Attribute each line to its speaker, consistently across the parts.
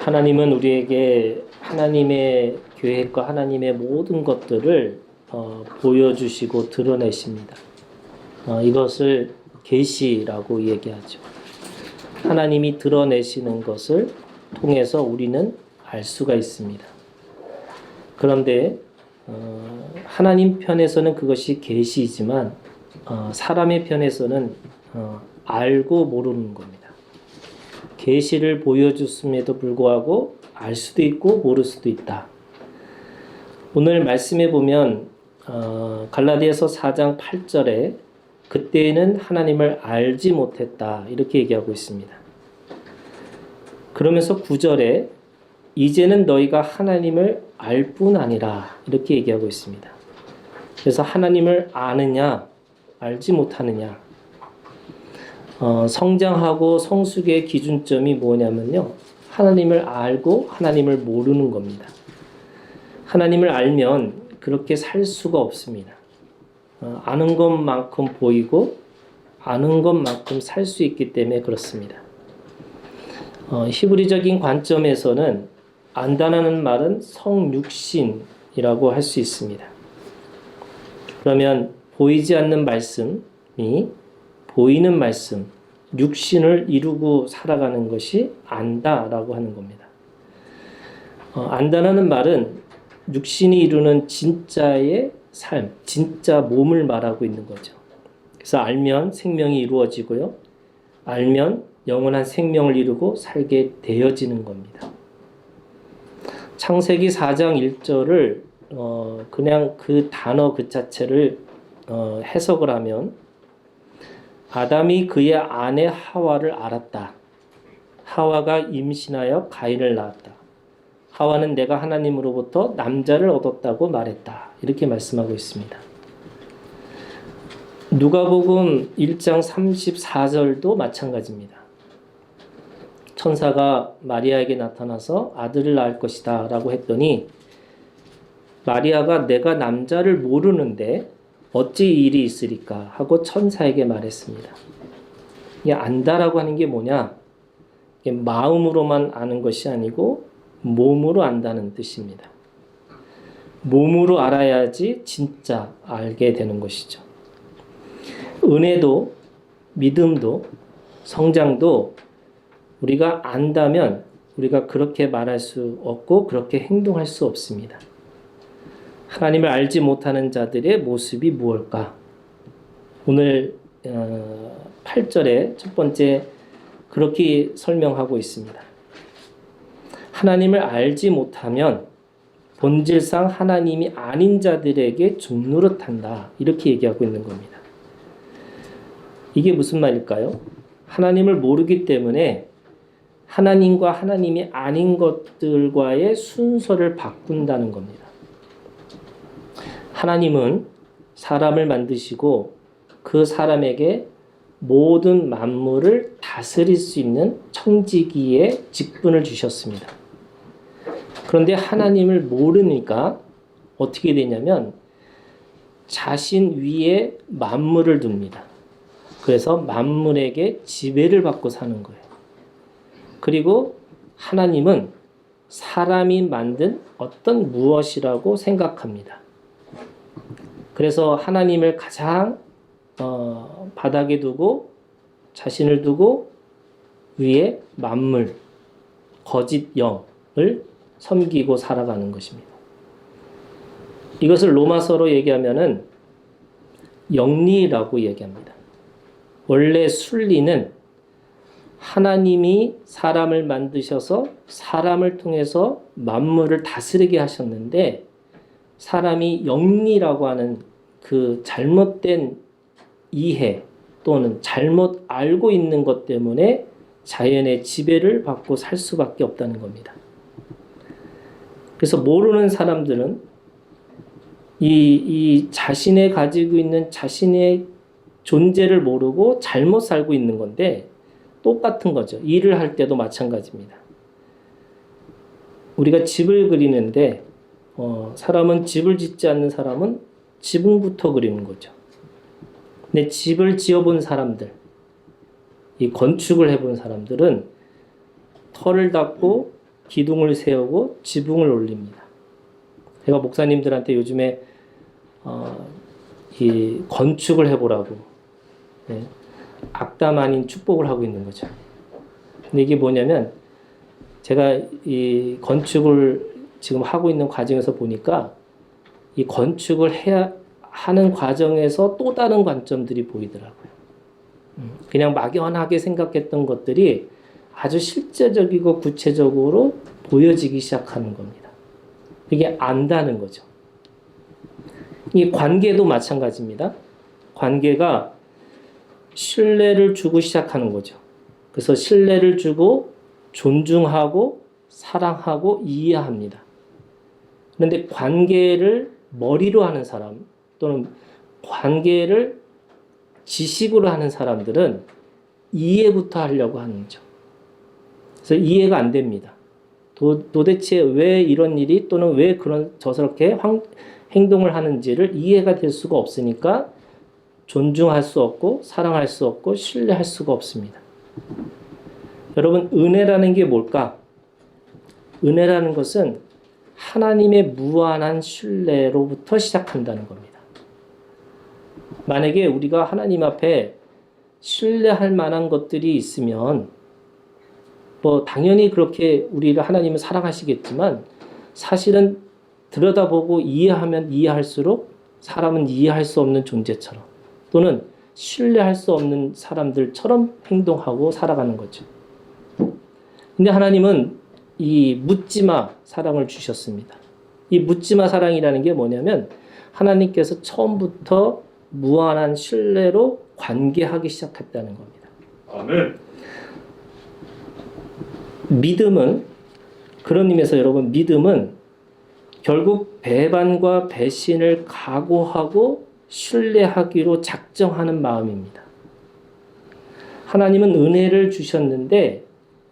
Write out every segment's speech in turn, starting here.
Speaker 1: 하나님은 우리에게 하나님의 계획과 하나님의 모든 것들을 보여주시고 드러내십니다. 이것을 계시라고 얘기하죠. 하나님이 드러내시는 것을 통해서 우리는 알 수가 있습니다. 그런데 하나님 편에서는 그것이 계시이지만 사람의 편에서는 알고 모르는 겁니다. 계시를 보여줬음에도 불구하고 알 수도 있고 모를 수도 있다. 오늘 말씀에 보면 갈라디아서 4장 8절에 그때는 하나님을 알지 못했다 이렇게 얘기하고 있습니다. 그러면서 9절에 이제는 너희가 하나님을 알 뿐 아니라 이렇게 얘기하고 있습니다. 그래서 하나님을 아느냐 알지 못하느냐, 성장하고 성숙의 기준점이 뭐냐면요, 하나님을 알고 하나님을 모르는 겁니다. 하나님을 알면 그렇게 살 수가 없습니다. 아는 것만큼 보이고 아는 것만큼 살 수 있기 때문에 그렇습니다. 히브리적인 관점에서는 안다라는 말은 성육신이라고 할 수 있습니다. 그러면 보이지 않는 말씀이 보이는 말씀, 육신을 이루고 살아가는 것이 안다라고 하는 겁니다. 안다라는 말은 육신이 이루는 진짜의 삶, 진짜 몸을 말하고 있는 거죠. 그래서 알면 생명이 이루어지고요. 알면 영원한 생명을 이루고 살게 되어지는 겁니다. 창세기 4장 1절을 그냥 그 단어 그 자체를 해석을 하면 아담이 그의 아내 하와를 알았다. 하와가 임신하여 가인을 낳았다. 하와는 내가 하나님으로부터 남자를 얻었다고 말했다. 이렇게 말씀하고 있습니다. 누가복음 1장 34절도 마찬가지입니다. 천사가 마리아에게 나타나서 아들을 낳을 것이다 라고 했더니 마리아가 내가 남자를 모르는데 어찌 일이 있으리까 하고 천사에게 말했습니다. 이 안다라고 하는 게 뭐냐? 이게 마음으로만 아는 것이 아니고 몸으로 안다는 뜻입니다. 몸으로 알아야지 진짜 알게 되는 것이죠. 은혜도 믿음도 성장도 우리가 안다면 우리가 그렇게 말할 수 없고 그렇게 행동할 수 없습니다. 하나님을 알지 못하는 자들의 모습이 무엇일까? 오늘 8절에 첫 번째 그렇게 설명하고 있습니다. 하나님을 알지 못하면 본질상 하나님이 아닌 자들에게 죽노릇한다. 이렇게 얘기하고 있는 겁니다. 이게 무슨 말일까요? 하나님을 모르기 때문에 하나님과 하나님이 아닌 것들과의 순서를 바꾼다는 겁니다. 하나님은 사람을 만드시고 그 사람에게 모든 만물을 다스릴 수 있는 청지기의 직분을 주셨습니다. 그런데 하나님을 모르니까 어떻게 되냐면 자신 위에 만물을 둡니다. 그래서 만물에게 지배를 받고 사는 거예요. 그리고 하나님은 사람이 만든 어떤 무엇이라고 생각합니다. 그래서 하나님을 가장 바닥에 두고 자신을 두고 위에 만물, 거짓 영을 섬기고 살아가는 것입니다. 이것을 로마서로 얘기하면은 영리라고 얘기합니다. 원래 순리는 하나님이 사람을 만드셔서 사람을 통해서 만물을 다스리게 하셨는데 사람이 영리라고 하는 그 잘못된 이해 또는 잘못 알고 있는 것 때문에 자연의 지배를 받고 살 수밖에 없다는 겁니다. 그래서 모르는 사람들은 이 자신의 가지고 있는 자신의 존재를 모르고 잘못 살고 있는 건데 똑같은 거죠. 일을 할 때도 마찬가지입니다. 우리가 집을 그리는데 사람은 집을 짓지 않는 사람은 지붕부터 그리는 거죠. 근데 집을 지어본 사람들, 이 건축을 해본 사람들은 털을 닦고 기둥을 세우고 지붕을 올립니다. 제가 목사님들한테 요즘에 이 건축을 해보라고 악담 아닌 축복을 하고 있는 거죠. 근데 이게 뭐냐면 제가 이 건축을 지금 하고 있는 과정에서 보니까 이 건축을 하는 과정에서 또 다른 관점들이 보이더라고요. 그냥 막연하게 생각했던 것들이 아주 실제적이고 구체적으로 보여지기 시작하는 겁니다. 이게 안다는 거죠. 이 관계도 마찬가지입니다. 관계가 신뢰를 주고 시작하는 거죠. 그래서 신뢰를 주고 존중하고 사랑하고 이해합니다. 그런데 관계를 머리로 하는 사람 또는 관계를 지식으로 하는 사람들은 이해부터 하려고 하는 거죠. 그래서 이해가 안 됩니다. 도대체 왜 이런 일이 또는 왜 저렇게 행동을 하는지를 이해가 될 수가 없으니까 존중할 수 없고 사랑할 수 없고 신뢰할 수가 없습니다. 여러분, 은혜라는 게 뭘까? 은혜라는 것은 하나님의 무한한 신뢰로부터 시작한다는 겁니다. 만약에 우리가 하나님 앞에 신뢰할 만한 것들이 있으면 당연히 그렇게 우리를 하나님은 사랑하시겠지만 사실은 들여다보고 이해하면 이해할수록 사람은 이해할 수 없는 존재처럼 또는 신뢰할 수 없는 사람들처럼 행동하고 살아가는 거죠. 근데 하나님은 이 묻지마 사랑을 주셨습니다. 이 묻지마 사랑이라는 게 뭐냐면 하나님께서 처음부터 무한한 신뢰로 관계하기 시작했다는 겁니다.
Speaker 2: 아멘.
Speaker 1: 믿음은 그런 의미에서 여러분 믿음은 결국 배반과 배신을 각오하고 신뢰하기로 작정하는 마음입니다. 하나님은 은혜를 주셨는데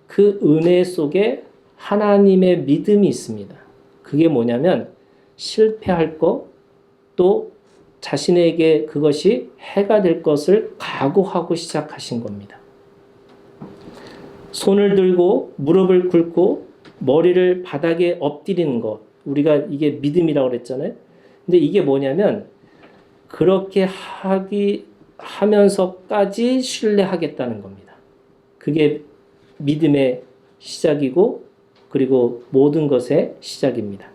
Speaker 1: 그 은혜 속에 하나님의 믿음이 있습니다. 그게 뭐냐면 실패할 것 또 자신에게 그것이 해가 될 것을 각오하고 시작하신 겁니다. 손을 들고 무릎을 꿇고 머리를 바닥에 엎드리는 것, 우리가 이게 믿음이라고 그랬잖아요. 근데 이게 뭐냐면 그렇게 하면서까지 신뢰하겠다는 겁니다. 그게 믿음의 시작이고 그리고 모든 것의 시작입니다.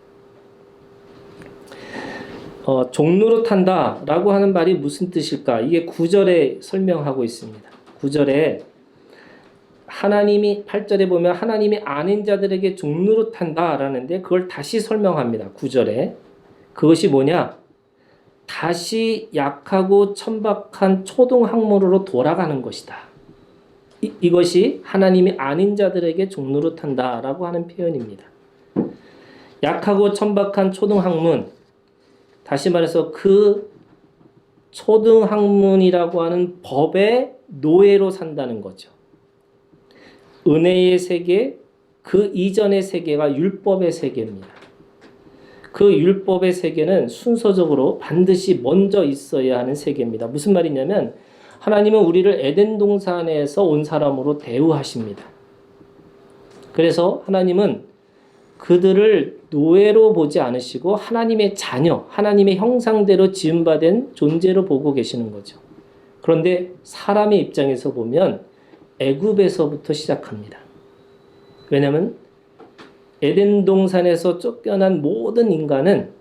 Speaker 1: 종로로 탄다라고 하는 말이 무슨 뜻일까? 이게 9절에 설명하고 있습니다. 9절에 하나님이 8절에 보면 하나님이 아닌 자들에게 종로로 탄다라는데 그걸 다시 설명합니다. 9절에 그것이 뭐냐? 다시 약하고 천박한 초동 학문으로 돌아가는 것이다. 이것이 하나님이 아닌 자들에게 종로로 탄다라고 하는 표현입니다. 약하고 천박한 초등 학문, 다시 말해서 그 초등 학문이라고 하는 법의 노예로 산다는 거죠. 은혜의 세계, 그 이전의 세계가 율법의 세계입니다. 그 율법의 세계는 순서적으로 반드시 먼저 있어야 하는 세계입니다. 무슨 말이냐면 하나님은 우리를 에덴 동산에서 온 사람으로 대우하십니다. 그래서 하나님은 그들을 노예로 보지 않으시고 하나님의 자녀, 하나님의 형상대로 지음받은 존재로 보고 계시는 거죠. 그런데 사람의 입장에서 보면 애굽에서부터 시작합니다. 왜냐하면 에덴 동산에서 쫓겨난 모든 인간은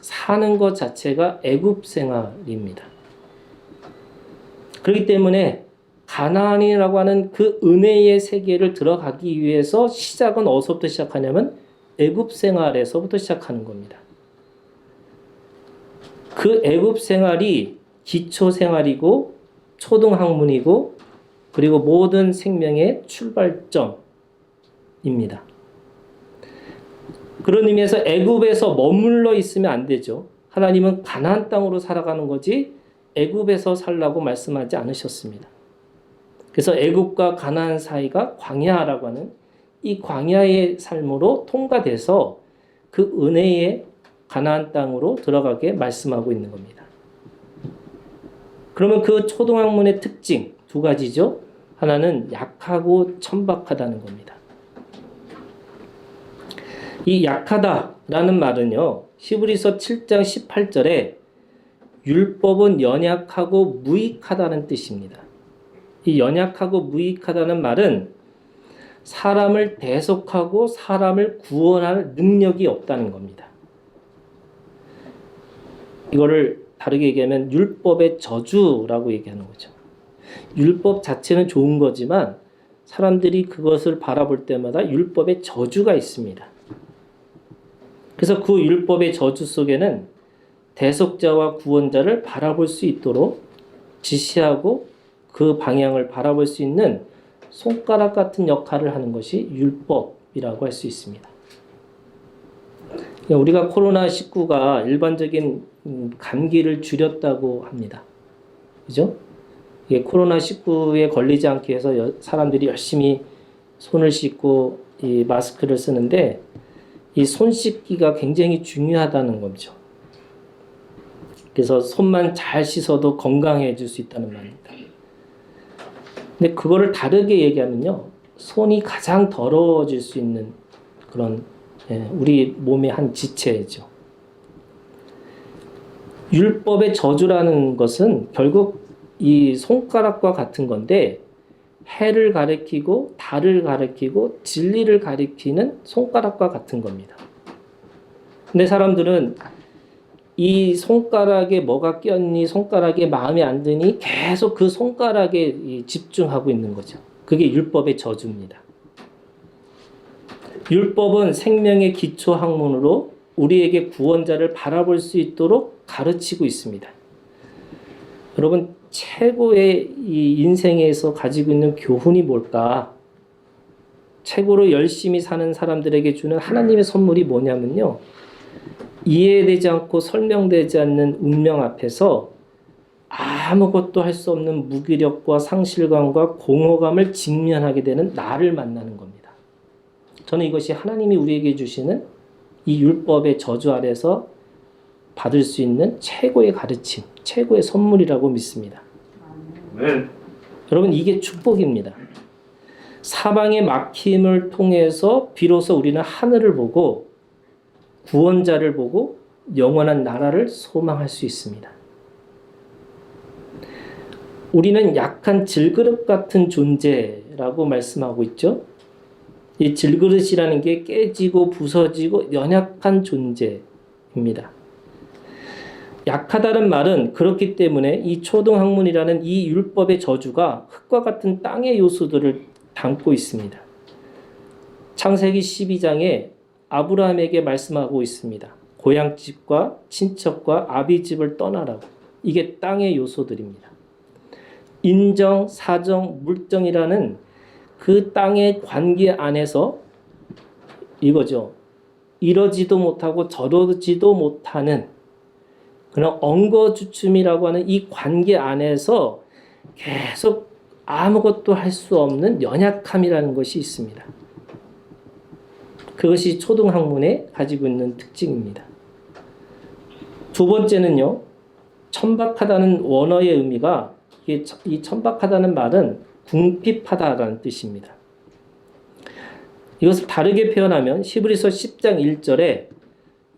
Speaker 1: 사는 것 자체가 애굽 생활입니다. 그렇기 때문에 가나안이라고 하는 그 은혜의 세계를 들어가기 위해서 시작은 어디서부터 시작하냐면 애굽 생활에서부터 시작하는 겁니다. 그 애굽 생활이 기초 생활이고 초등 학문이고 그리고 모든 생명의 출발점입니다. 그런 의미에서 애굽에서 머물러 있으면 안 되죠. 하나님은 가나안 땅으로 살아가는 거지 애굽에서 살라고 말씀하지 않으셨습니다. 그래서 애굽과 가나안 사이가 광야라고 하는 이 광야의 삶으로 통과돼서 그 은혜의 가나안 땅으로 들어가게 말씀하고 있는 겁니다. 그러면 그 초등학문의 특징 두 가지죠. 하나는 약하고 천박하다는 겁니다. 이 약하다라는 말은요, 히브리서 7장 18절에 율법은 연약하고 무익하다는 뜻입니다. 이 연약하고 무익하다는 말은 사람을 대속하고 사람을 구원할 능력이 없다는 겁니다. 이거를 다르게 얘기하면 율법의 저주라고 얘기하는 거죠. 율법 자체는 좋은 거지만 사람들이 그것을 바라볼 때마다 율법의 저주가 있습니다. 그래서 그 율법의 저주 속에는 대속자와 구원자를 바라볼 수 있도록 지시하고 그 방향을 바라볼 수 있는 손가락 같은 역할을 하는 것이 율법이라고 할 수 있습니다. 우리가 코로나19가 일반적인 감기를 줄였다고 합니다. 그죠? 코로나19에 걸리지 않기 위해서 사람들이 열심히 손을 씻고 이 마스크를 쓰는데 이 손 씻기가 굉장히 중요하다는 거죠. 그래서 손만 잘 씻어도 건강해질 수 있다는 말입니다. 근데 그거를 다르게 얘기하면요, 손이 가장 더러워질 수 있는 그런 우리 몸의 한 지체죠. 율법의 저주라는 것은 결국 이 손가락과 같은 건데 해를 가리키고 달을 가리키고 진리를 가리키는 손가락과 같은 겁니다. 근데 사람들은 이 손가락에 뭐가 꼈니, 손가락에 마음에 안 드니 계속 그 손가락에 집중하고 있는 거죠. 그게 율법의 저주입니다. 율법은 생명의 기초 학문으로 우리에게 구원자를 바라볼 수 있도록 가르치고 있습니다. 여러분, 최고의 이 인생에서 가지고 있는 교훈이 뭘까? 최고로 열심히 사는 사람들에게 주는 하나님의 선물이 뭐냐면요, 이해되지 않고 설명되지 않는 운명 앞에서 아무것도 할 수 없는 무기력과 상실감과 공허감을 직면하게 되는 나를 만나는 겁니다. 저는 이것이 하나님이 우리에게 주시는 이 율법의 저주 아래서 받을 수 있는 최고의 가르침, 최고의 선물이라고 믿습니다. 여러분, 이게 축복입니다. 사방의 막힘을 통해서 비로소 우리는 하늘을 보고 구원자를 보고 영원한 나라를 소망할 수 있습니다. 우리는 약한 질그릇 같은 존재라고 말씀하고 있죠. 이 질그릇이라는 게 깨지고 부서지고 연약한 존재입니다. 약하다는 말은 그렇기 때문에 이 초등학문이라는 이 율법의 저주가 흙과 같은 땅의 요소들을 담고 있습니다. 창세기 12장에 아브라함에게 말씀하고 있습니다. 고향집과 친척과 아비집을 떠나라고. 이게 땅의 요소들입니다. 인정, 사정, 물정이라는 그 땅의 관계 안에서 이거죠. 이러지도 못하고 저러지도 못하는 그런 엉거주춤이라고 하는 이 관계 안에서 계속 아무것도 할 수 없는 연약함이라는 것이 있습니다. 그것이 초등학문에 가지고 있는 특징입니다. 두 번째는요, 천박하다는 원어의 의미가, 이 천박하다는 말은 궁핍하다라는 뜻입니다. 이것을 다르게 표현하면 히브리서 10장 1절에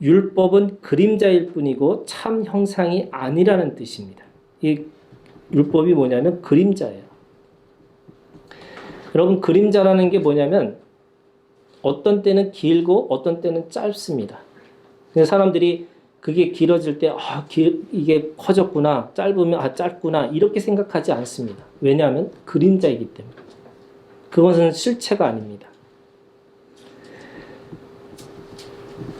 Speaker 1: 율법은 그림자일 뿐이고 참 형상이 아니라는 뜻입니다. 이 율법이 뭐냐면 그림자예요. 여러분, 그림자라는 게 뭐냐면 어떤 때는 길고 어떤 때는 짧습니다. 사람들이 그게 길어질 때 이게 커졌구나, 짧으면 짧구나 이렇게 생각하지 않습니다. 왜냐하면 그림자이기 때문에. 그것은 실체가 아닙니다.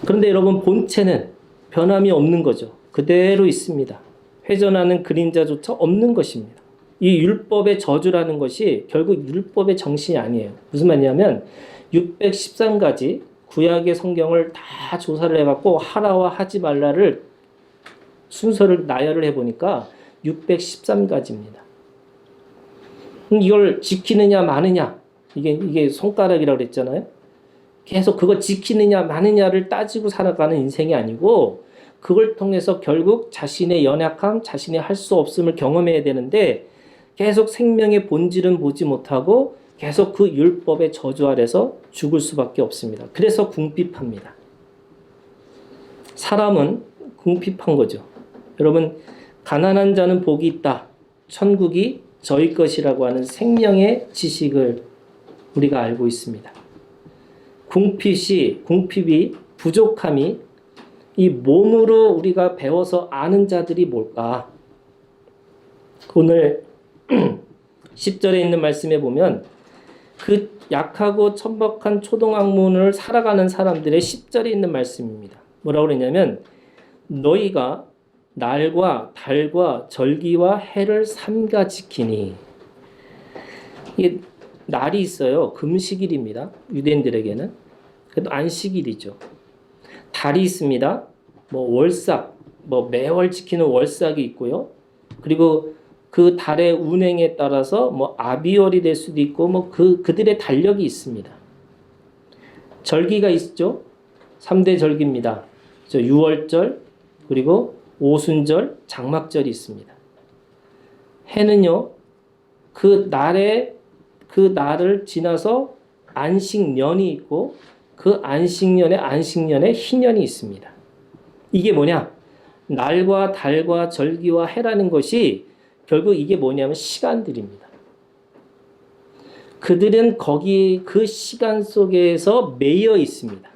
Speaker 1: 그런데 여러분, 본체는 변함이 없는 거죠. 그대로 있습니다. 회전하는 그림자조차 없는 것입니다. 이 율법의 저주라는 것이 결국 율법의 정신이 아니에요. 무슨 말이냐면 613가지 구약의 성경을 다 조사를 해갖고 하라와 하지 말라를 순서를 나열을 해보니까 613가지입니다. 이걸 지키느냐 마느냐, 이게 손가락이라고 그랬잖아요. 계속 그거 지키느냐 마느냐를 따지고 살아가는 인생이 아니고 그걸 통해서 결국 자신의 연약함, 자신의 할 수 없음을 경험해야 되는데 계속 생명의 본질은 보지 못하고 계속 그 율법의 저주 아래서 죽을 수밖에 없습니다. 그래서 궁핍합니다. 사람은 궁핍한 거죠. 여러분, 가난한 자는 복이 있다. 천국이 저희 것이라고 하는 생명의 지식을 우리가 알고 있습니다. 궁핍이 부족함이 이 몸으로 우리가 배워서 아는 자들이 뭘까? 오늘 10절에 있는 말씀에 보면 그 약하고 천박한 초동학문을 살아가는 사람들의 10절에 있는 말씀입니다. 뭐라고 그러냐면 너희가 날과 달과 절기와 해를 삼가 지키니. 이게 날이 있어요. 금식일입니다. 유대인들에게는. 그래도 안식일이죠. 달이 있습니다. 월삭, 매월 지키는 월삭이 있고요. 그리고 그 달의 운행에 따라서 아비월이 될 수도 있고 그들의 달력이 있습니다. 절기가 있죠. 3대 절기입니다. 유월절, 그리고 오순절, 장막절이 있습니다. 해는요, 그 날을 지나서 안식년이 있고 그 안식년에 희년이 있습니다. 이게 뭐냐? 날과 달과 절기와 해라는 것이 결국 이게 뭐냐면 시간들입니다. 그들은 거기 그 시간 속에서 매여 있습니다.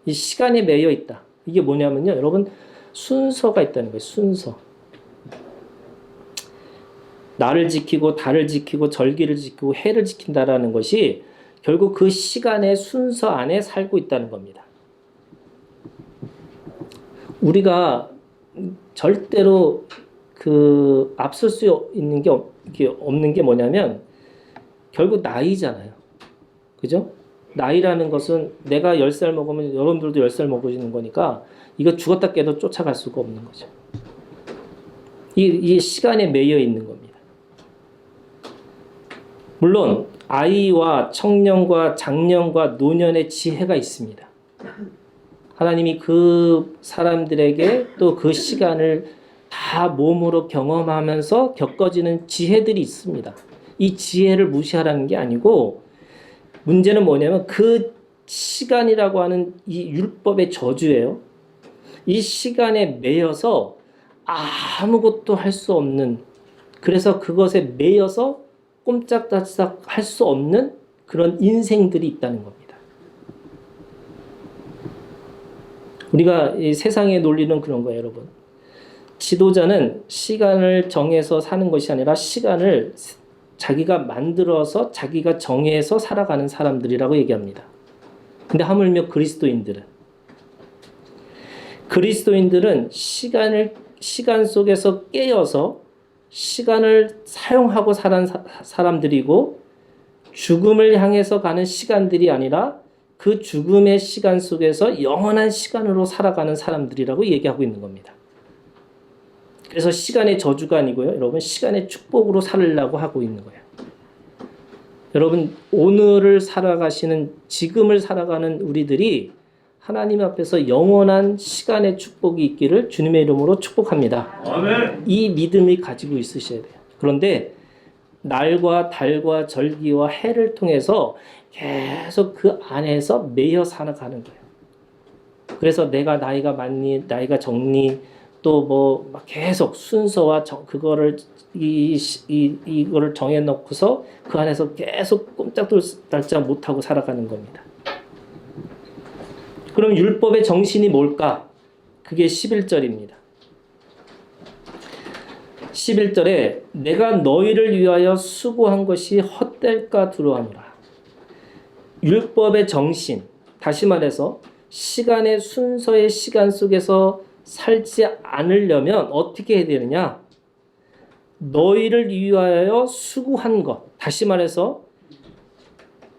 Speaker 1: 이 시간에 매여 있다. 이게 뭐냐면요, 여러분, 순서가 있다는 거예요. 순서. 날을 지키고 달을 지키고 절기를 지키고 해를 지킨다라는 것이 결국 그 시간의 순서 안에 살고 있다는 겁니다. 우리가 절대로 앞설 수 있는 게 없는 게 뭐냐면 결국 나이잖아요. 그죠? 나이라는 것은 내가 10살 먹으면 여러분들도 10살 먹으시는 거니까 이거 죽었다 깨도 쫓아갈 수가 없는 거죠. 이 시간에 매여 있는 겁니다. 물론 아이와 청년과 장년과 노년의 지혜가 있습니다. 하나님이 그 사람들에게 또 그 시간을 다 몸으로 경험하면서 겪어지는 지혜들이 있습니다. 이 지혜를 무시하라는 게 아니고 문제는 뭐냐면 그 시간이라고 하는 이 율법의 저주예요. 이 시간에 매여서 아무것도 할 수 없는, 그래서 그것에 매여서 꼼짝달싹 할 수 없는 그런 인생들이 있다는 겁니다. 우리가 이 세상의 논리는 그런 거예요, 여러분. 지도자는 시간을 정해서 사는 것이 아니라 시간을 자기가 만들어서 자기가 정해서 살아가는 사람들이라고 얘기합니다. 근데 하물며 그리스도인들은 시간 속에서 깨어서 시간을 사용하고 살아온 사람들이고 죽음을 향해서 가는 시간들이 아니라 그 죽음의 시간 속에서 영원한 시간으로 살아가는 사람들이라고 얘기하고 있는 겁니다. 그래서 시간의 저주가 아니고요, 여러분, 시간의 축복으로 살으려고 하고 있는 거예요. 여러분, 오늘을 살아가시는, 지금을 살아가는 우리들이 하나님 앞에서 영원한 시간의 축복이 있기를 주님의 이름으로 축복합니다. 아멘. 이 믿음을 가지고 있으셔야 돼요. 그런데 날과 달과 절기와 해를 통해서 계속 그 안에서 매여 살아가는 거예요. 그래서 내가 나이가 많니, 나이가 적니, 또 막 계속 순서와 그거를 이거를 정해놓고서 그 안에서 계속 꼼짝달싹 못하고 살아가는 겁니다. 그럼 율법의 정신이 뭘까? 그게 11절입니다. 11절에 내가 너희를 위하여 수고한 것이 헛될까 두려워하노라. 율법의 정신, 다시 말해서 시간의 순서의 시간 속에서 살지 않으려면 어떻게 해야 되느냐? 너희를 위하여 수고한 것. 다시 말해서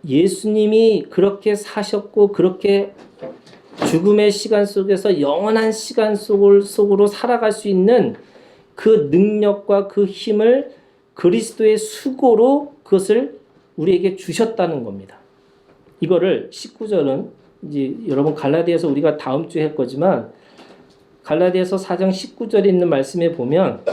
Speaker 1: 예수님이 그렇게 사셨고 그렇게 죽음의 시간 속에서 영원한 시간 속으로 살아갈 수 있는 그 능력과 그 힘을 그리스도의 수고로 그것을 우리에게 주셨다는 겁니다. 이거를 19절은 이제 여러분 갈라디아서 우리가 다음 주에 할 거지만 갈라디아서 4장 19절에 있는 말씀에 보면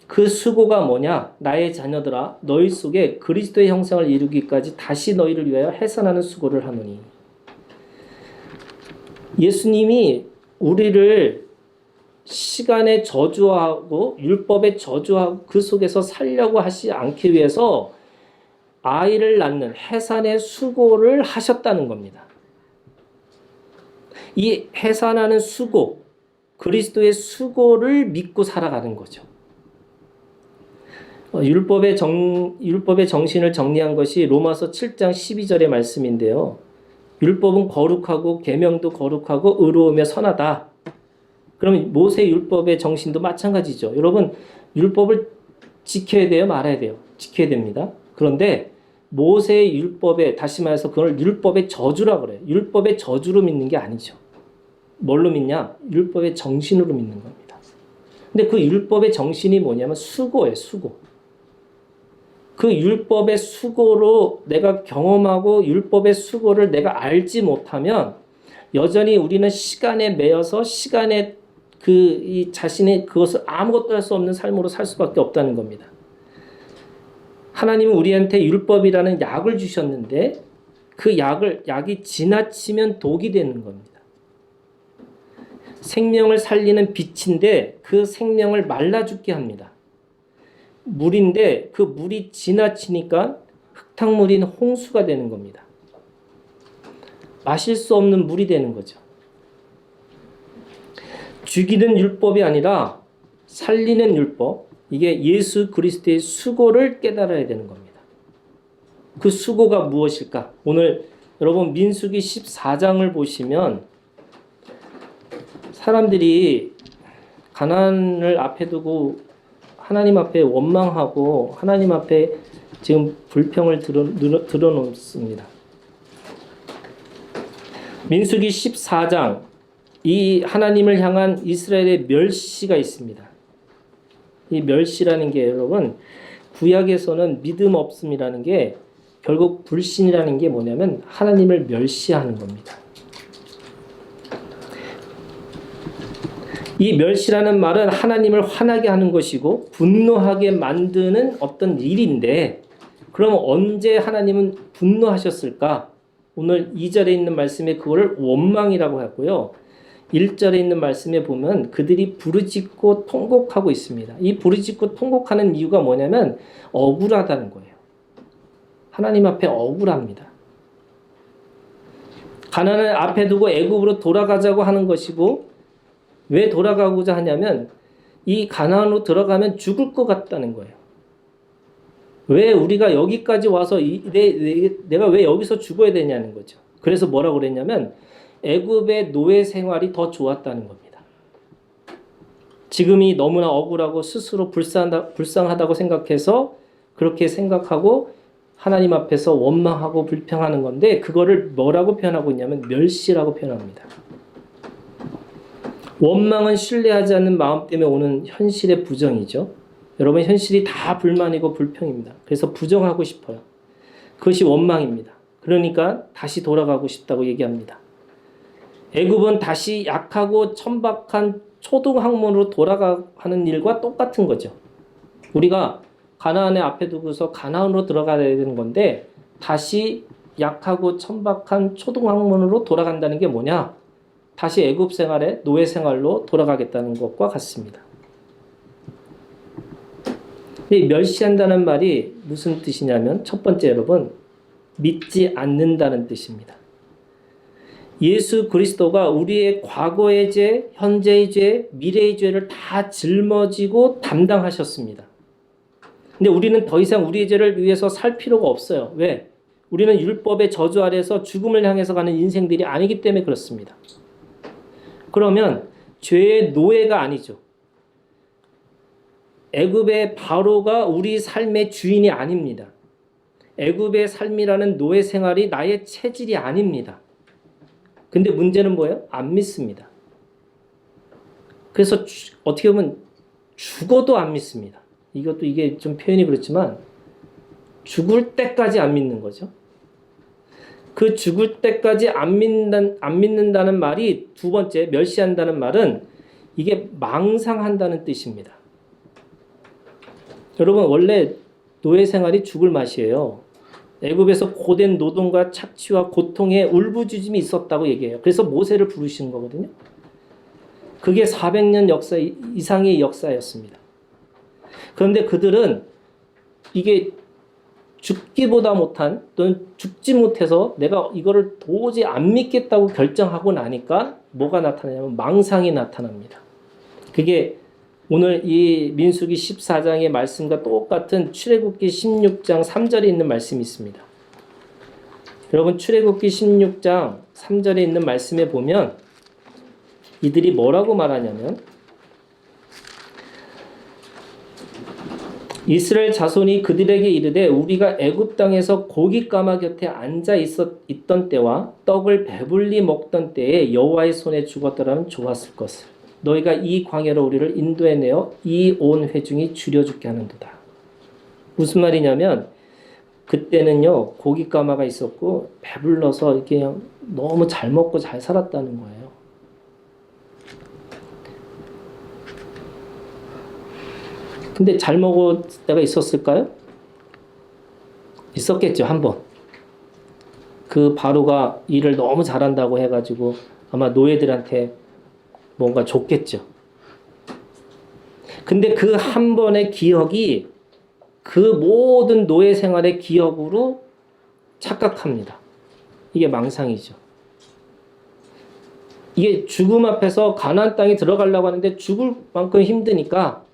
Speaker 1: 그 수고가 뭐냐? 나의 자녀들아 너희 속에 그리스도의 형상을 이루기까지 다시 너희를 위하여 해산하는 수고를 하노니. 예수님이 우리를 시간에 저주하고 율법에 저주하고 그 속에서 살려고 하지 않기 위해서 아이를 낳는 해산의 수고를 하셨다는 겁니다. 이 해산하는 수고, 그리스도의 수고를 믿고 살아가는 거죠. 율법의 정신을 정리한 것이 로마서 7장 12절의 말씀인데요. 율법은 거룩하고 계명도 거룩하고 의로우며 선하다. 그럼 모세 율법의 정신도 마찬가지죠. 여러분, 율법을 지켜야 돼요, 말아야 돼요? 지켜야 됩니다. 그런데 모세의 율법에, 다시 말해서 그걸 율법의 저주라고 그래요. 율법의 저주로 믿는 게 아니죠. 뭘로 믿냐? 율법의 정신으로 믿는 겁니다. 근데 그 율법의 정신이 뭐냐면 수고예요, 수고. 그 율법의 수고로 내가 경험하고 율법의 수고를 내가 알지 못하면 여전히 우리는 시간에 매여서 시간에 이 자신의 그것을 아무것도 할 수 없는 삶으로 살 수밖에 없다는 겁니다. 하나님은 우리한테 율법이라는 약을 주셨는데 그 약이 지나치면 독이 되는 겁니다. 생명을 살리는 빛인데 그 생명을 말라 죽게 합니다. 물인데 그 물이 지나치니까 흙탕물인 홍수가 되는 겁니다. 마실 수 없는 물이 되는 거죠. 죽이는 율법이 아니라 살리는 율법, 이게 예수 그리스도의 수고를 깨달아야 되는 겁니다. 그 수고가 무엇일까? 오늘 여러분 민수기 14장을 보시면 사람들이 가나안을 앞에 두고 하나님 앞에 원망하고 하나님 앞에 지금 불평을 드러놓습니다. 민수기 14장, 이 하나님을 향한 이스라엘의 멸시가 있습니다. 이 멸시라는 게 여러분 구약에서는 믿음 없음이라는 게 결국 불신이라는 게 뭐냐면 하나님을 멸시하는 겁니다. 이 멸시라는 말은 하나님을 화나게 하는 것이고 분노하게 만드는 어떤 일인데, 그럼 언제 하나님은 분노하셨을까? 오늘 2절에 있는 말씀에 그거를 원망이라고 하고요. 1절에 있는 말씀에 보면 그들이 부르짖고 통곡하고 있습니다. 이 부르짖고 통곡하는 이유가 뭐냐면 억울하다는 거예요. 하나님 앞에 억울합니다. 가나안을 앞에 두고 애굽으로 돌아가자고 하는 것이고, 왜 돌아가고자 하냐면 이 가나안으로 들어가면 죽을 것 같다는 거예요. 왜 우리가 여기까지 와서 내가 왜 여기서 죽어야 되냐는 거죠. 그래서 뭐라고 그랬냐면 애굽의 노예 생활이 더 좋았다는 겁니다. 지금이 너무나 억울하고 스스로 불쌍하다고 생각해서 그렇게 생각하고 하나님 앞에서 원망하고 불평하는 건데, 그거를 뭐라고 표현하고 있냐면 멸시라고 표현합니다. 원망은 신뢰하지 않는 마음 때문에 오는 현실의 부정이죠. 여러분, 현실이 다 불만이고 불평입니다. 그래서 부정하고 싶어요. 그것이 원망입니다. 그러니까 다시 돌아가고 싶다고 얘기합니다. 애굽은 다시 약하고 천박한 초등학문으로 돌아가는 일과 똑같은 거죠. 우리가 가나안의 앞에 두고서 가나안으로 들어가야 되는 건데 다시 약하고 천박한 초등학문으로 돌아간다는 게 뭐냐? 다시 애굽 생활에 노예 생활로 돌아가겠다는 것과 같습니다. 근데 멸시한다는 말이 무슨 뜻이냐면 첫 번째 여러분, 믿지 않는다는 뜻입니다. 예수 그리스도가 우리의 과거의 죄, 현재의 죄, 미래의 죄를 다 짊어지고 담당하셨습니다. 근데 우리는 더 이상 우리의 죄를 위해서 살 필요가 없어요. 왜? 우리는 율법의 저주 아래서 죽음을 향해서 가는 인생들이 아니기 때문에 그렇습니다. 그러면 죄의 노예가 아니죠. 애굽의 바로가 우리 삶의 주인이 아닙니다. 애굽의 삶이라는 노예 생활이 나의 체질이 아닙니다. 근데 문제는 뭐예요? 안 믿습니다. 그래서 어떻게 보면 죽어도 안 믿습니다. 이게 좀 표현이 그렇지만 죽을 때까지 안 믿는 거죠. 그 죽을 때까지 안 믿는다는 말이 두 번째, 멸시한다는 말은 이게 망상한다는 뜻입니다. 여러분, 원래 노예 생활이 죽을 맛이에요. 애굽에서 고된 노동과 착취와 고통에 울부짖음이 있었다고 얘기해요. 그래서 모세를 부르신 거거든요. 그게 400년 역사 이상의 역사였습니다. 그런데 그들은 이게 죽기보다 못한 또는 죽지 못해서 내가 이거를 도저히 안 믿겠다고 결정하고 나니까 뭐가 나타나냐면 망상이 나타납니다. 그게 오늘 이 민수기 14장의 말씀과 똑같은 출애굽기 16장 3절에 있는 말씀이 있습니다. 여러분 출애굽기 16장 3절에 있는 말씀에 보면 이들이 뭐라고 말하냐면 이스라엘 자손이 그들에게 이르되 우리가 애굽 땅에서 고깃가마 곁에 앉아 있던 때와 떡을 배불리 먹던 때에 여호와의 손에 죽었더라면 좋았을 것을 너희가 이 광야로 우리를 인도해내어 이 온 회중이 줄여 죽게 하는도다. 무슨 말이냐면 그때는요 고깃가마가 있었고 배불러서 이렇게 그냥 너무 잘 먹고 잘 살았다는 거예요. 근데 잘 먹을 때가 있었을까요? 있었겠죠, 한 번. 그 바로가 일을 너무 잘한다고 해가지고 아마 노예들한테 뭔가 줬겠죠. 근데 그 한 번의 기억이 그 모든 노예 생활의 기억으로 착각합니다. 이게 망상이죠. 이게 죽음 앞에서 가나안 땅에 들어가려고 하는데 죽을 만큼 힘드니까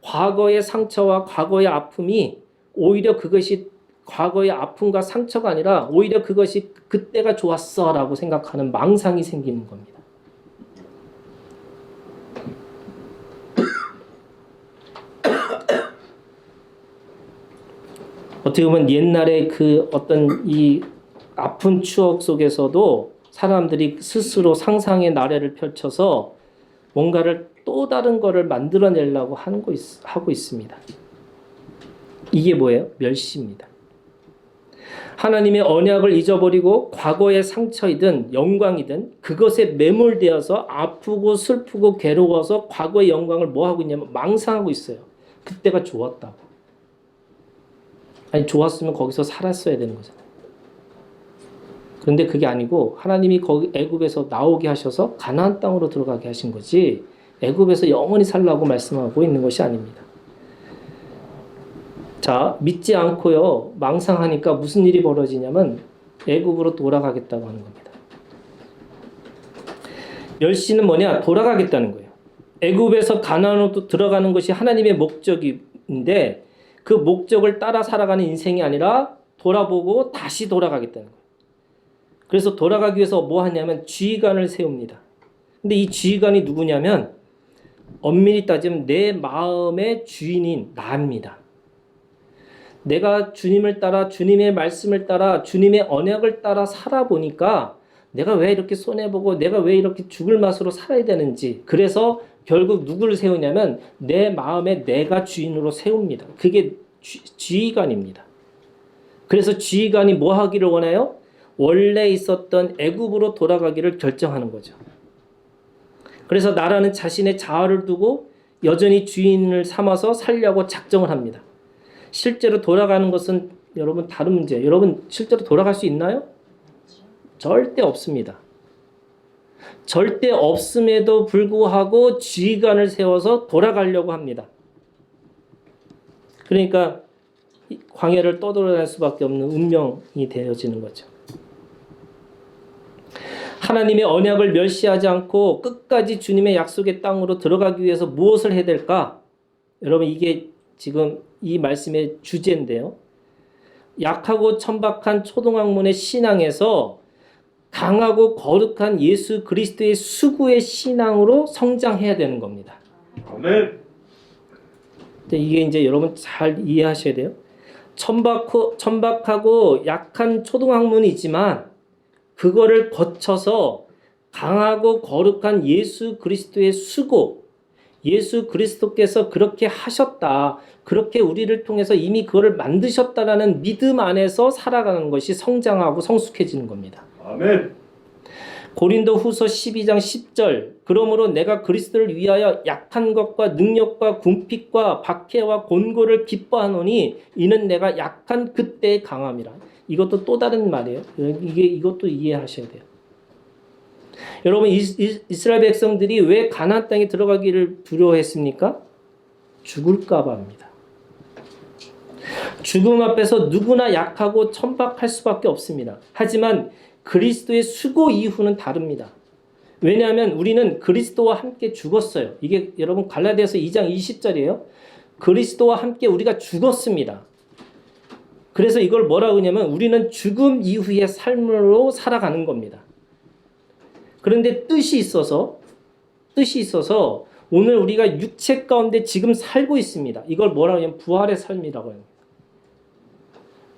Speaker 1: 과거의 상처와 과거의 아픔이 오히려 그것이 과거의 아픔과 상처가 아니라 오히려 그것이 그때가 좋았어 라고 생각하는 망상이 생기는 겁니다. 어떻게 보면 옛날에 그 어떤 이 아픈 추억 속에서도 사람들이 스스로 상상의 나래를 펼쳐서 뭔가를 또 다른 거를 만들어내려고 하고 있습니다. 이게 뭐예요? 멸시입니다. 하나님의 언약을 잊어버리고 과거의 상처이든 영광이든 그것에 매몰되어서 아프고 슬프고 괴로워서 과거의 영광을 뭐 하고 있냐면 망상하고 있어요. 그때가 좋았다고. 아니 좋았으면 거기서 살았어야 되는 거잖아요. 그런데 그게 아니고 하나님이 거기 애굽에서 나오게 하셔서 가나안 땅으로 들어가게 하신 거지 애굽에서 영원히 살라고 말씀하고 있는 것이 아닙니다. 자, 믿지 않고요 망상하니까 무슨 일이 벌어지냐면 애굽으로 돌아가겠다고 하는 겁니다. 멸시는 뭐냐? 돌아가겠다는 거예요. 애굽에서 가나안으로 들어가는 것이 하나님의 목적인데 그 목적을 따라 살아가는 인생이 아니라 돌아보고 다시 돌아가겠다는 거예요. 그래서 돌아가기 위해서 뭐 하냐면 지휘관을 세웁니다. 근데 이 지휘관이 누구냐면 엄밀히 따지면 내 마음의 주인인 나입니다. 내가 주님을 따라 주님의 말씀을 따라 주님의 언약을 따라 살아보니까 내가 왜 이렇게 손해보고 내가 왜 이렇게 죽을 맛으로 살아야 되는지 그래서 결국 누구를 세우냐면 내 마음에 내가 주인으로 세웁니다. 그게 지휘관입니다. 그래서 지휘관이 뭐 하기를 원해요? 원래 있었던 애굽으로 돌아가기를 결정하는 거죠. 그래서 나라는 자신의 자아를 두고 여전히 주인을 삼아서 살려고 작정을 합니다. 실제로 돌아가는 것은 여러분 다른 문제예요. 여러분 실제로 돌아갈 수 있나요? 절대 없습니다. 절대 없음에도 불구하고 지휘관을 세워서 돌아가려고 합니다. 그러니까 광야를 떠돌아다닐 수밖에 없는 운명이 되어지는 거죠. 하나님의 언약을 멸시하지 않고 끝까지 주님의 약속의 땅으로 들어가기 위해서 무엇을 해야 될까? 여러분 이게 지금 이 말씀의 주제인데요. 약하고 천박한 초등학문의 신앙에서 강하고 거룩한 예수 그리스도의 수구의 신앙으로 성장해야 되는 겁니다.
Speaker 2: 아멘.
Speaker 1: 이게 이제 여러분 잘 이해하셔야 돼요. 천박하고 약한 초등학문이지만 그거를 거쳐서 강하고 거룩한 예수 그리스도의 수고, 예수 그리스도께서 그렇게 하셨다, 그렇게 우리를 통해서 이미 그거를 만드셨다라는 믿음 안에서 살아가는 것이 성장하고 성숙해지는 겁니다.
Speaker 2: 아멘.
Speaker 1: 고린도 후서 12장 10절 그러므로 내가 그리스도를 위하여 약한 것과 능력과 궁핍과 박해와 곤고를 기뻐하노니 이는 내가 약한 그때의 강함이라. 이것도 또 다른 말이에요. 이것도 이해하셔야 돼요. 여러분, 이스라엘 백성들이 왜 가나안 땅에 들어가기를 두려워했습니까? 죽을까 봐입니다. 죽음 앞에서 누구나 약하고 천박할 수밖에 없습니다. 하지만 그리스도의 수고 이후는 다릅니다. 왜냐하면 우리는 그리스도와 함께 죽었어요. 이게 여러분 갈라디아서 2장 20절이에요. 그리스도와 함께 우리가 죽었습니다. 그래서 이걸 뭐라고 하냐면 우리는 죽음 이후의 삶으로 살아가는 겁니다. 그런데 뜻이 있어서 오늘 우리가 육체 가운데 지금 살고 있습니다. 이걸 뭐라고 하냐면 부활의 삶이라고 합니다.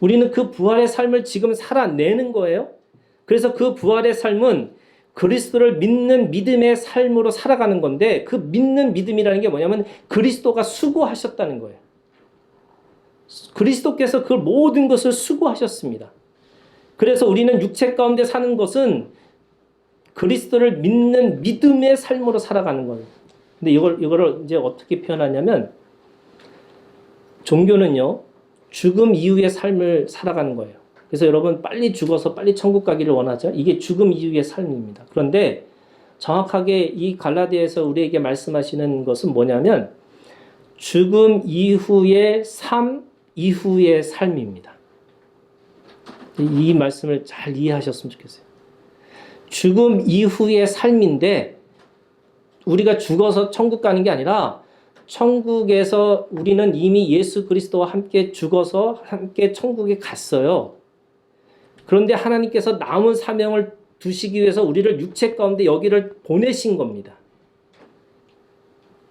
Speaker 1: 우리는 그 부활의 삶을 지금 살아내는 거예요. 그래서 그 부활의 삶은 그리스도를 믿는 믿음의 삶으로 살아가는 건데 그 믿는 믿음이라는 게 뭐냐면 그리스도가 수고하셨다는 거예요. 그리스도께서 그 모든 것을 수고하셨습니다. 그래서 우리는 육체 가운데 사는 것은 그리스도를 믿는 믿음의 삶으로 살아가는 거예요. 근데 이거를 이제 어떻게 표현하냐면 종교는요, 죽음 이후의 삶을 살아가는 거예요. 그래서 여러분 빨리 죽어서 빨리 천국 가기를 원하죠. 이게 죽음 이후의 삶입니다. 그런데 정확하게 이 갈라디아에서 우리에게 말씀하시는 것은 뭐냐면 죽음 이후의 삶 이후의 삶입니다. 이 말씀을 잘 이해하셨으면 좋겠어요. 죽음 이후의 삶인데 우리가 죽어서 천국 가는 게 아니라 천국에서 우리는 이미 예수 그리스도와 함께 죽어서 함께 천국에 갔어요. 그런데 하나님께서 남은 사명을 두시기 위해서 우리를 육체 가운데 여기를 보내신 겁니다.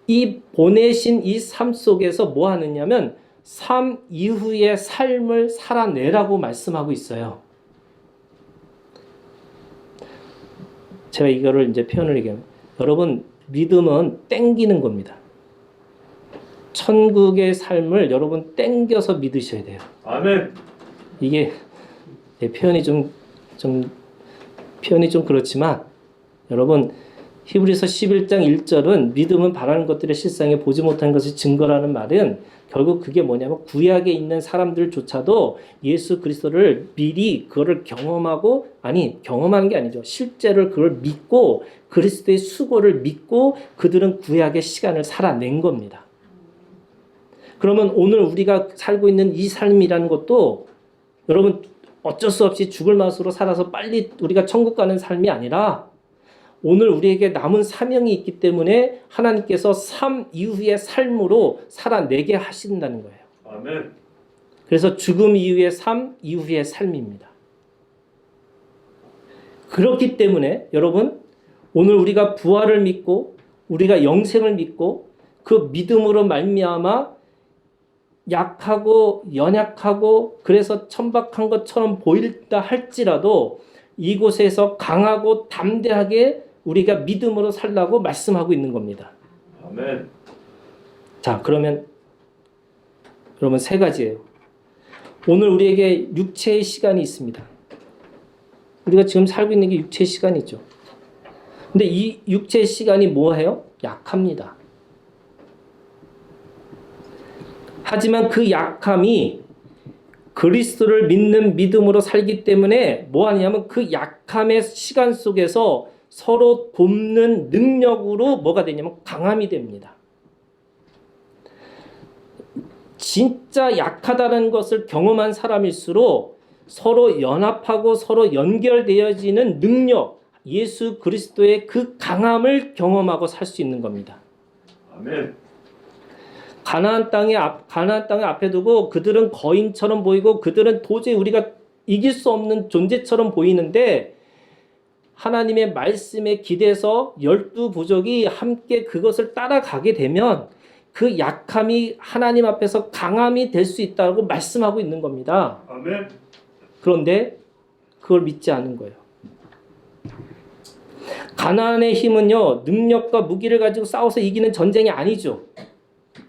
Speaker 1: 이 보내신 이 삶 속에서 뭐 하느냐면 삶 이후의 삶을 살아내라고 말씀하고 있어요. 제가 이거를 이제 표현을 얘기하면 여러분 믿음은 땡기는 겁니다. 천국의 삶을 여러분 땡겨서 믿으셔야 돼요.
Speaker 2: 아멘.
Speaker 1: 이게 표현이 좀 그렇지만 여러분 히브리서 11장 1절은 믿음은 바라는 것들의 실상에 보지 못한 것이 증거라는 말은 결국 그게 뭐냐면 구약에 있는 사람들조차도 예수 그리스도를 미리 그거를 경험하는 게 아니죠. 실제로 그걸 믿고 그리스도의 수고를 믿고 그들은 구약의 시간을 살아낸 겁니다. 그러면 오늘 우리가 살고 있는 이 삶이라는 것도 여러분 어쩔 수 없이 죽을 맛으로 살아서 빨리 우리가 천국 가는 삶이 아니라 오늘 우리에게 남은 사명이 있기 때문에 하나님께서 삶 이후의 삶으로 살아내게 하신다는 거예요.
Speaker 2: 아멘.
Speaker 1: 그래서 죽음 이후의 삶 이후의 삶입니다. 그렇기 때문에 여러분 오늘 우리가 부활을 믿고 우리가 영생을 믿고 그 믿음으로 말미암아 약하고 연약하고 그래서 천박한 것처럼 보일다 할지라도 이곳에서 강하고 담대하게 우리가 믿음으로 살라고 말씀하고 있는 겁니다.
Speaker 2: 아멘.
Speaker 1: 자, 그러면 여러분 세 가지예요. 오늘 우리에게 육체의 시간이 있습니다. 우리가 지금 살고 있는 게 육체의 시간이죠. 근데 이 육체의 시간이 뭐예요? 약합니다. 하지만 그 약함이 그리스도를 믿는 믿음으로 살기 때문에 뭐 하냐면 그 약함의 시간 속에서 서로 돕는 능력으로 뭐가 되냐면 강함이 됩니다. 진짜 약하다는 것을 경험한 사람일수록 서로 연합하고 서로 연결되어지는 능력, 예수 그리스도의 그 강함을 경험하고 살 수 있는 겁니다.
Speaker 2: 아멘.
Speaker 1: 가나안 땅에 앞에 두고 그들은 거인처럼 보이고 그들은 도저히 우리가 이길 수 없는 존재처럼 보이는데 하나님의 말씀에 기대서 12부족이 함께 그것을 따라가게 되면 그 약함이 하나님 앞에서 강함이 될 수 있다고 말씀하고 있는 겁니다.
Speaker 2: 아멘.
Speaker 1: 그런데 그걸 믿지 않은 거예요. 가나안의 힘은요, 능력과 무기를 가지고 싸워서 이기는 전쟁이 아니죠.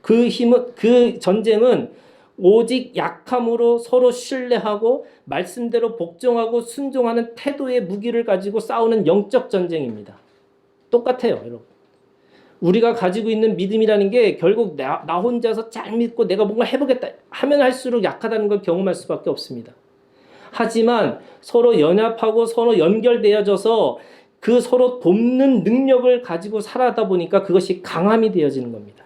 Speaker 1: 그 전쟁은 오직 약함으로 서로 신뢰하고 말씀대로 복종하고 순종하는 태도의 무기를 가지고 싸우는 영적 전쟁입니다. 똑같아요, 여러분. 우리가 가지고 있는 믿음이라는 게 결국 나 혼자서 잘 믿고 내가 뭔가 해보겠다 하면 할수록 약하다는 걸 경험할 수밖에 없습니다. 하지만 서로 연합하고 서로 연결되어져서 그 서로 돕는 능력을 가지고 살아다 보니까 그것이 강함이 되어지는 겁니다.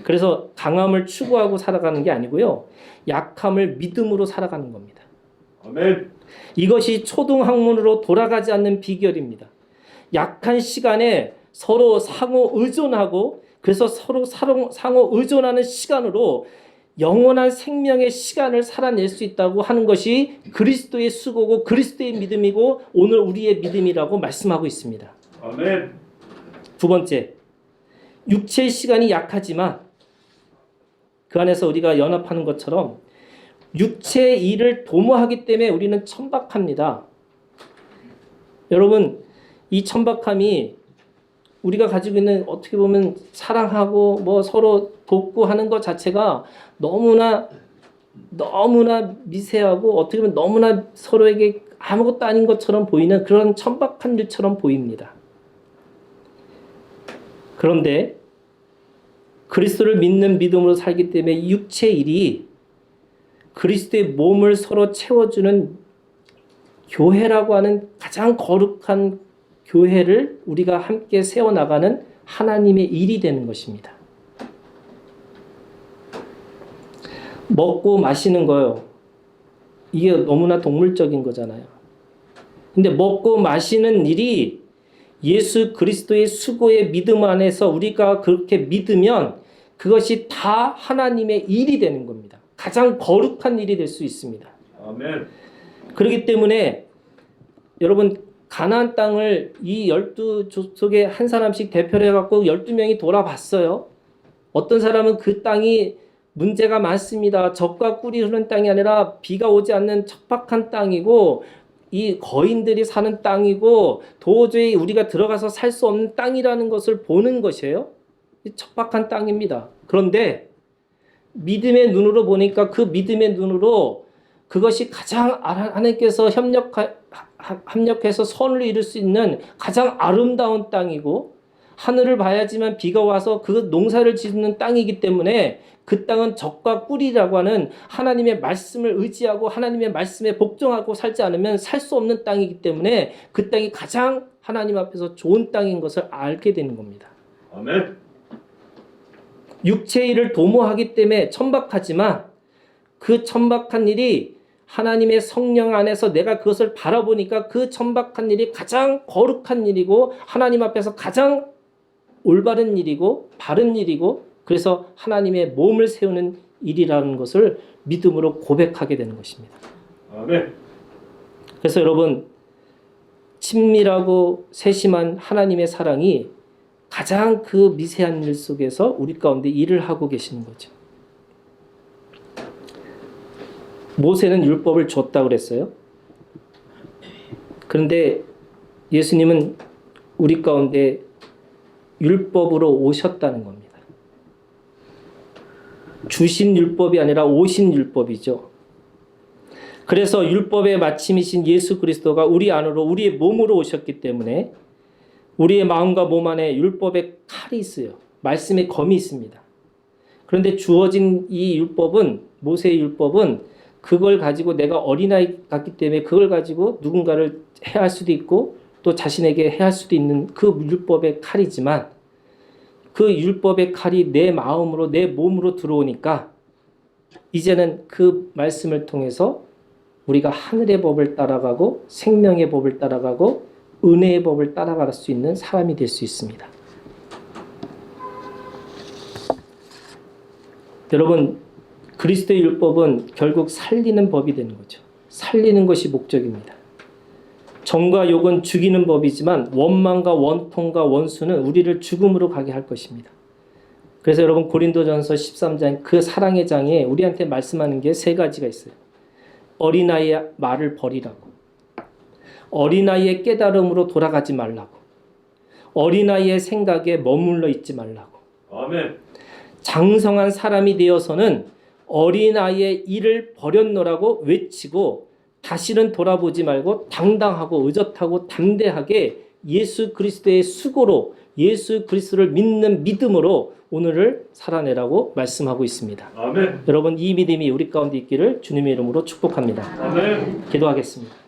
Speaker 1: 그래서 강함을 추구하고 살아가는 게 아니고요. 약함을 믿음으로 살아가는 겁니다.
Speaker 2: 아멘.
Speaker 1: 이것이 초등학문으로 돌아가지 않는 비결입니다. 약한 시간에 서로 상호 의존하고 그래서 서로 상호 의존하는 시간으로 영원한 생명의 시간을 살아낼 수 있다고 하는 것이 그리스도의 수고고 그리스도의 믿음이고 오늘 우리의 믿음이라고 말씀하고 있습니다.
Speaker 2: 아멘.
Speaker 1: 두 번째, 육체의 시간이 약하지만 그 안에서 우리가 연합하는 것처럼 육체의 일을 도모하기 때문에 우리는 천박합니다. 여러분, 이 천박함이 우리가 가지고 있는 어떻게 보면 사랑하고 뭐 서로 돕고 하는 것 자체가 너무나 미세하고 어떻게 보면 너무나 서로에게 아무것도 아닌 것처럼 보이는 그런 천박한 일처럼 보입니다. 그런데 그리스도를 믿는 믿음으로 살기 때문에 육체의 일이 그리스도의 몸을 서로 채워주는 교회라고 하는 가장 거룩한 교회를 우리가 함께 세워나가는 하나님의 일이 되는 것입니다. 먹고 마시는 거요. 이게 너무나 동물적인 거잖아요. 근데 먹고 마시는 일이 예수 그리스도의 수고의 믿음 안에서 우리가 그렇게 믿으면 그것이 다 하나님의 일이 되는 겁니다. 가장 거룩한 일이 될 수 있습니다.
Speaker 2: 아멘.
Speaker 1: 그렇기 때문에 여러분 가나안 땅을 이 12족속에 한 사람씩 대표를 해갖고 12명이 돌아봤어요. 어떤 사람은 그 땅이 문제가 많습니다. 젖과 꿀이 흐르는 땅이 아니라 비가 오지 않는 척박한 땅이고 이 거인들이 사는 땅이고 도저히 우리가 들어가서 살 수 없는 땅이라는 것을 보는 것이에요. 척박한 땅입니다. 그런데 믿음의 눈으로 보니까 그 믿음의 눈으로 그것이 가장 하나님께서 협력해서 선을 이룰 수 있는 가장 아름다운 땅이고 하늘을 봐야지만 비가 와서 그 농사를 짓는 땅이기 때문에 그 땅은 젖과 꿀이라고 하는 하나님의 말씀을 의지하고 하나님의 말씀에 복종하고 살지 않으면 살 수 없는 땅이기 때문에 그 땅이 가장 하나님 앞에서 좋은 땅인 것을 알게 되는 겁니다.
Speaker 2: 아멘.
Speaker 1: 육체의 일을 도모하기 때문에 천박하지만 그 천박한 일이 하나님의 성령 안에서 내가 그것을 바라보니까 그 천박한 일이 가장 거룩한 일이고 하나님 앞에서 가장 올바른 일이고 바른 일이고 그래서 하나님의 몸을 세우는 일이라는 것을 믿음으로 고백하게 되는 것입니다.
Speaker 2: 아멘.
Speaker 1: 그래서 여러분 친밀하고 세심한 하나님의 사랑이 가장 그 미세한 일 속에서 우리 가운데 일을 하고 계시는 거죠. 모세는 율법을 줬다고 그랬어요. 그런데 예수님은 우리 가운데 율법으로 오셨다는 겁니다. 주신 율법이 아니라 오신 율법이죠. 그래서 율법의 마침이신 예수 그리스도가 우리 안으로 우리의 몸으로 오셨기 때문에 우리의 마음과 몸 안에 율법의 칼이 있어요. 말씀의 검이 있습니다. 그런데 주어진 이 율법은 모세의 율법은 그걸 가지고 내가 어린아이 같기 때문에 그걸 가지고 누군가를 해할 수도 있고 또 자신에게 해할 수도 있는 그 율법의 칼이지만 그 율법의 칼이 내 마음으로 내 몸으로 들어오니까 이제는 그 말씀을 통해서 우리가 하늘의 법을 따라가고 생명의 법을 따라가고 은혜의 법을 따라갈 수 있는 사람이 될 수 있습니다. 여러분 그리스도의 율법은 결국 살리는 법이 되는 거죠. 살리는 것이 목적입니다. 정과 욕은 죽이는 법이지만 원망과 원통과 원수는 우리를 죽음으로 가게 할 것입니다. 그래서 여러분 고린도전서 13장 그 사랑의 장에 우리한테 말씀하는 게 세 가지가 있어요. 어린아이의 말을 버리라고. 어린아이의 깨달음으로 돌아가지 말라고. 어린아이의 생각에 머물러 있지 말라고.
Speaker 2: 아멘.
Speaker 1: 장성한 사람이 되어서는 어린아이의 일을 버렸노라고 외치고 다시는 돌아보지 말고 당당하고 의젓하고 담대하게 예수 그리스도의 수고로 예수 그리스도를 믿는 믿음으로 오늘을 살아내라고 말씀하고 있습니다.
Speaker 2: 아멘.
Speaker 1: 여러분 이 믿음이 우리 가운데 있기를 주님의 이름으로 축복합니다.
Speaker 2: 아멘.
Speaker 1: 기도하겠습니다.